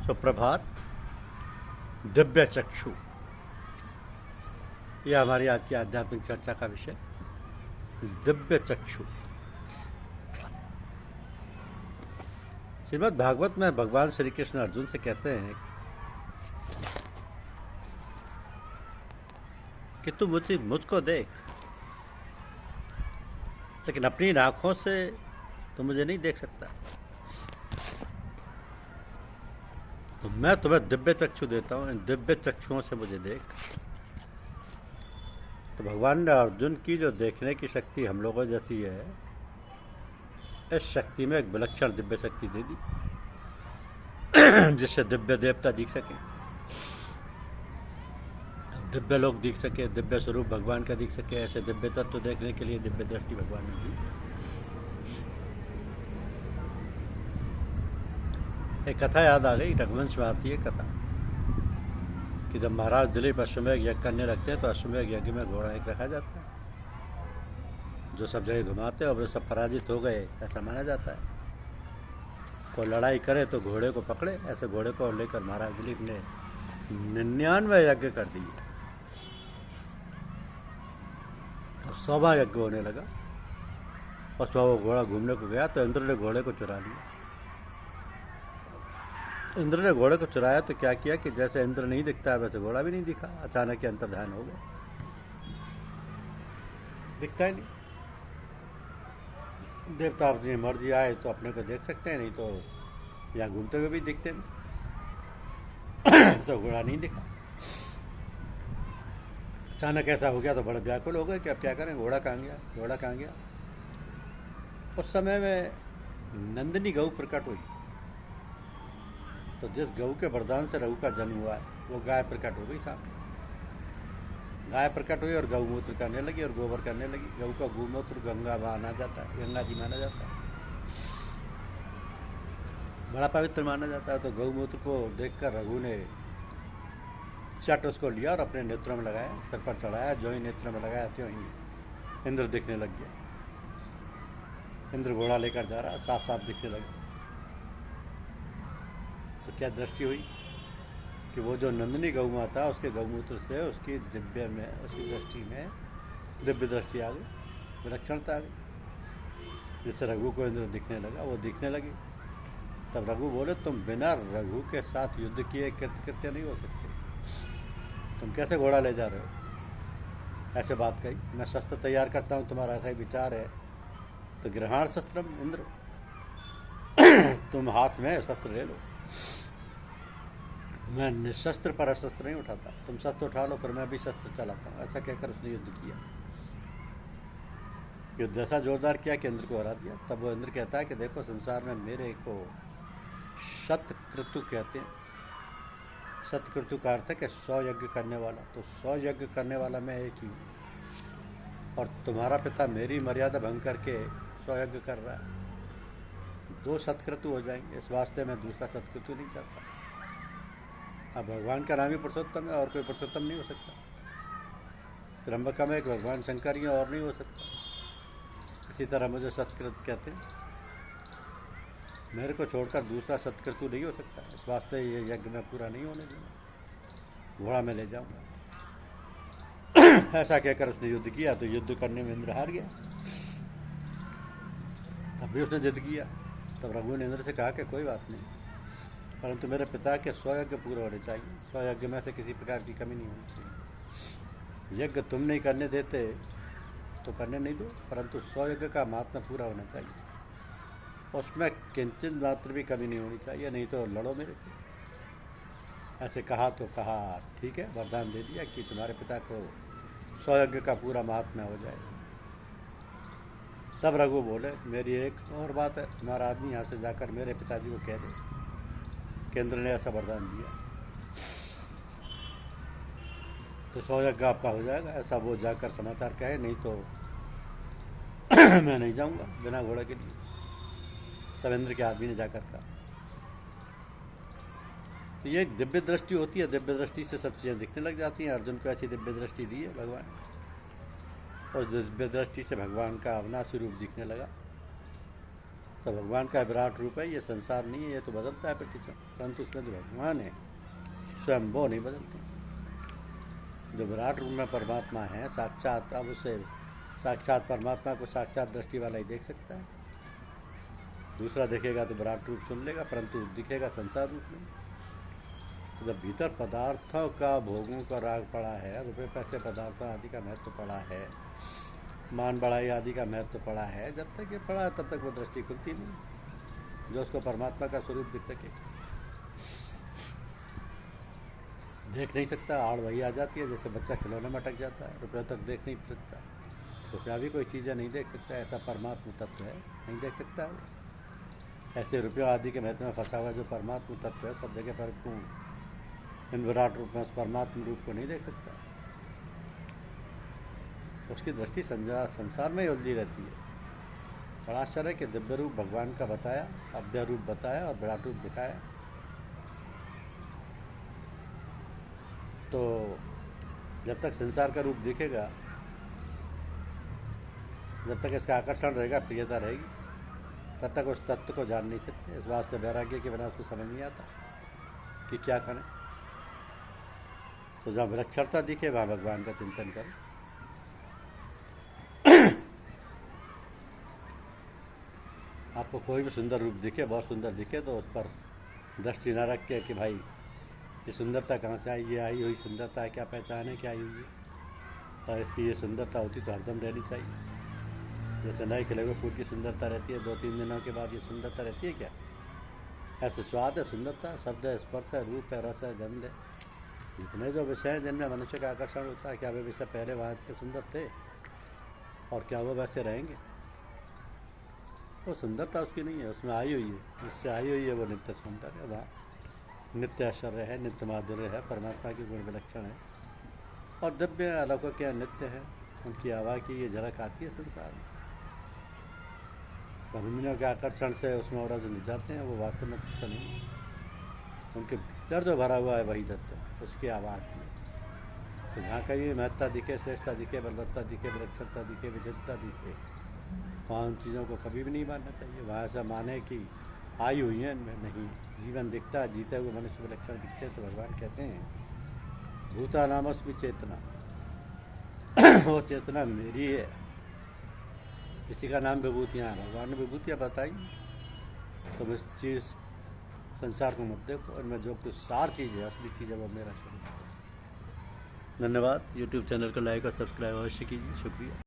सुप्रभात। दिव्य चक्षु, यह हमारी आज की आध्यात्मिक चर्चा का विषय। दिव्य चक्षु। श्रीमद् भागवत में भगवान श्री कृष्ण अर्जुन से कहते हैं कि तू मुझको देख, लेकिन अपनी आंखों से तो मुझे नहीं देख सकता, तो मैं तुम्हें दिव्य चक्षु देता हूँ, इन दिव्य चक्षुओं से मुझे देख। तो भगवान ने अर्जुन की जो देखने की शक्ति हम लोगों जैसी है, इस शक्ति में एक विलक्षण दिव्य शक्ति दे दी जिससे दिव्य देवता दिख सके, दिव्य लोग दिख सके, दिव्य स्वरूप भगवान का दिख सके। ऐसे दिव्य तत्व देखने के लिए दिव्य दृष्टि भगवान ने दी। एक कथा याद आ गई, रघुवंश में आती है कथा कि जब महाराज दिलीप अश्वमेघ यज्ञ करने लगते हैं तो अश्वमेघ यज्ञ में घोड़ा एक रखा जाता है जो सब जगह घुमाते हैं, और वे सब पराजित हो गए ऐसा माना जाता है। कोई लड़ाई करे तो घोड़े को पकड़े, ऐसे घोड़े को लेकर महाराज दिलीप ने 99 यज्ञ कर दिए और 100वां यज्ञ होने लगा। और वो घोड़ा घूमने को गया तो इंद्र ने घोड़े को चुरा लिया। इंद्र ने घोड़े को चुराया तो क्या किया कि जैसे इंद्र नहीं दिखता है वैसे घोड़ा भी नहीं दिखा। अचानक ही अंतर्ध्यान हो गया, दिखता ही नहीं। देवता अपनी मर्जी आए तो अपने को देख सकते हैं, नहीं तो यहाँ घूमते हुए भी दिखते नहीं तो घोड़ा नहीं दिखा। अचानक ऐसा हो गया तो बड़े व्याकुल हो गए कि अब क्या करें, घोड़ा कहाँ गया, घोड़ा कहाँ गया। उस समय में नंदिनी गऊ प्रकट हुई। तो जिस गऊ के वरदान से रघु का जन्म हुआ है वो गाय प्रकट हो गई सामने। गाय प्रकट हुई और गौमूत्र करने लगी और गोबर करने लगी। गऊ का गोमूत्र गंगा माना जाता है, गंगा जी माना जाता है, बड़ा पवित्र माना जाता है। तो गौमूत्र को देखकर रघु ने चट उसको लिया और अपने नेत्रों में लगाया, सिर पर चढ़ाया। जो ही नेत्रों में लगाया त्यों ही इंद्र दिखने लग गया। इंद्र घोड़ा लेकर जा रहा, साफ साफ दिखने लगा। तो क्या दृष्टि हुई कि वो जो नंदिनी गौ माता उसके गौमूत्र से उसकी दृष्टि में दिव्य दृष्टि आ गई, विलक्षणता आ गई, जिससे रघु को इंद्र दिखने लगा, वो दिखने लगी। तब रघु बोले, तुम बिना रघु के साथ युद्ध किए कृत्य नहीं हो सकते, तुम कैसे घोड़ा ले जा रहे हो। ऐसे बात कही। मैं शस्त्र तैयार करता हूँ, तुम्हारा ऐसा ही विचार है तो गृहाण शस्त्रम इंद्र, तुम हाथ में शस्त्र ले लो। मैं निशस्त्र पर शस्त्र नहीं उठाता, तुम शस्त्र उठा लो पर मैं भी शस्त्र चलाता हूँ। ऐसा कहकर उसने युद्ध किया। युद्ध ऐसा जोरदार किया कि इंद्र को हरा दिया। तब वो इंद्र कहता है कि देखो, संसार में मेरे को शतक्रतु कहते हैं। शतक्रतु का अर्थ है कि 100 यज्ञ करने वाला। तो 100 यज्ञ करने वाला मैं एक ही हूँ, और तुम्हारा पिता मेरी मर्यादा भंग करके 100 यज्ञ कर रहा है। 2 शतक्रतु हो जाएंगे, इस वास्ते मैं दूसरा शतक्रतु नहीं चाहता। अब भगवान का नाम ही पुरुषोत्तम है, और कोई पुरुषोत्तम नहीं हो सकता। त्र्यंबकम एक भगवान शंकर ही और नहीं हो सकता। इसी तरह मुझे सत्कृत कहते हैं, मेरे को छोड़कर दूसरा सत्कृतु नहीं हो सकता। इस वास्ते ये यज्ञ में पूरा नहीं होने दूंगा, घोड़ा में ले जाऊंगा। ऐसा कहकर उसने युद्ध किया। तो युद्ध करने में इंद्र हार गया। तब भी उसने जिद किया। तब रघु ने इंद्र से कहा कि कोई बात नहीं, परंतु मेरे पिता के 100 यज्ञ पूरे होने चाहिए। 100 यज्ञ में से किसी प्रकार की कमी नहीं होनी चाहिए। यज्ञ तुम नहीं करने देते तो करने नहीं दो, परंतु 100 यज्ञ का महात्मा पूरा होना चाहिए, उसमें किंचित मात्र भी कमी नहीं होनी चाहिए, नहीं तो लड़ो मेरे से। ऐसे कहा तो कहा ठीक है, वरदान दे दिया कि तुम्हारे पिता को 100 यज्ञ का पूरा महात्मा हो जाए। तब रघु बोले, मेरी एक और बात है, तुम्हारा आदमी यहाँ से जाकर मेरे पिताजी को कह दे केंद्र ने ऐसा वरदान दिया तो 100 यज्ञ आपका हो जाएगा। ऐसा वो जाकर समाचार कहे, नहीं तो मैं नहीं जाऊंगा बिना घोड़े के लिए। तब इंद्र के आदमी ने जाकर कहा। तो ये एक दिव्य दृष्टि होती है, दिव्य दृष्टि से सब चीज़ें दिखने लग जाती हैं। अर्जुन को ऐसी दिव्य दृष्टि दी है भगवान, और दिव्य दृष्टि से भगवान का अविनाशी रूप दिखने लगा। तो भगवान का विराट रूप है, ये संसार नहीं है, ये तो बदलता है प्रतिक्षण, परंतु उसमें जो भगवान है स्वयं वो नहीं बदलते। जो विराट रूप में परमात्मा है साक्षात, अब उसे साक्षात परमात्मा को साक्षात दृष्टि वाला ही देख सकता है। दूसरा देखेगा तो विराट रूप सुन लेगा, परंतु दिखेगा संसार रूप में। तो जब भीतर पदार्थों का, भोगों का राग पड़ा है, रुपये पैसे पदार्थों आदि का महत्व पड़ा है, मान बढ़ाई आदि का महत्व पड़ा है, जब तक ये पड़ा है तब तक वो दृष्टि खुलती नहीं जो उसको परमात्मा का स्वरूप दिख सके। देख नहीं सकता, आड़ वही आ जाती है जैसे बच्चा खिलौने में अटक जाता है, रुपये तक देख नहीं सकता, रुपया भी कोई चीज़ें नहीं देख सकता, ऐसा परमात्मा तत्व है, नहीं देख सकता है। ऐसे रुपयों आदि के महत्व में फंसा हुआ जो परमात्मा तत्व है सब जगह परिपूर्ण, इन विराट रूप में उस परमात्मा रूप को नहीं देख सकता, उसकी दृष्टि संसार में ही उलझी रहती है। बड़ा आश्चर्य कि दिव्य रूप भगवान का बताया, अव्यय रूप बताया और विराट रूप दिखाया। तो जब तक संसार का रूप दिखेगा, जब तक इसका आकर्षण रहेगा, प्रियता रहेगी, तब तक उस तत्व को जान नहीं सकते। इस वास्ते वैराग्य के बिना उसको समझ नहीं आता कि क्या करें। तो जहाँ विलक्षणता दिखे वहाँ भगवान का चिंतन करें। आपको कोई भी सुंदर रूप दिखे, बहुत सुंदर दिखे, तो उस पर दृष्टि न रख के कि भाई ये सुंदरता कहाँ से आई, ये आई हुई सुंदरता है, क्या पहचान है क्या आई हुई है, और इसकी ये सुंदरता होती तो हरदम रहनी चाहिए। जैसे नए खिले हुए फूल की सुंदरता रहती है, 2-3 दिनों के बाद ये सुंदरता रहती है क्या? ऐसे स्वाद है, सुंदरता, शब्द है, स्पर्श है, रूप है, रस है, गंध है, जितने जो विषय हैं जिनमें मनुष्य का आकर्षण होता है, क्या वे विषय पहले वहाँ इतने सुंदर थे और क्या वो वैसे रहेंगे? वो सुंदरता उसकी नहीं है, उसमें आई हुई है, जिससे आई हुई है वो नित्य सुंदर है, वहाँ नित्य ऐश्वर्य है, नित्य माधुर्य है, परमात्मा की गुण विलक्षण है और दिव्य अलौकिक नित्य है। उनकी हवा की ये झलक आती है संसार में, तो इंद्रियों के आकर्षण से उसमें और रज जाते हैं, वो वास्तव में तत्व नहीं है। उनके भीतर जो भरा हुआ है वही तत्व, उसकी हवा आती है। तो जहाँ कहीं महत्ता दिखे, श्रेष्ठता दिखे, बलवत्ता दिखे, विलक्षणता दिखे, विचित्रता दिखे, वहाँ उन चीज़ों को कभी भी नहीं मानना चाहिए। वहाँ ऐसा माने कि आई हुई है, इनमें नहीं। जीवन दिखता है, जीते हुए मनुष्य विलक्षण दिखते हैं, तो भगवान कहते हैं भूता नामस्मि चेतना, वो चेतना मेरी है। इसी का नाम विभूतियाँ हैं। भगवान ने विभूतियाँ बताई, तो इस चीज़ संसार को मत देखो, इनमें जो कुछ सार चीज़ है, असली चीज़ है, वो मेरा स्वरूप है। धन्यवाद। यूट्यूब चैनल को लाइक और सब्सक्राइब अवश्य कीजिए। शुक्रिया।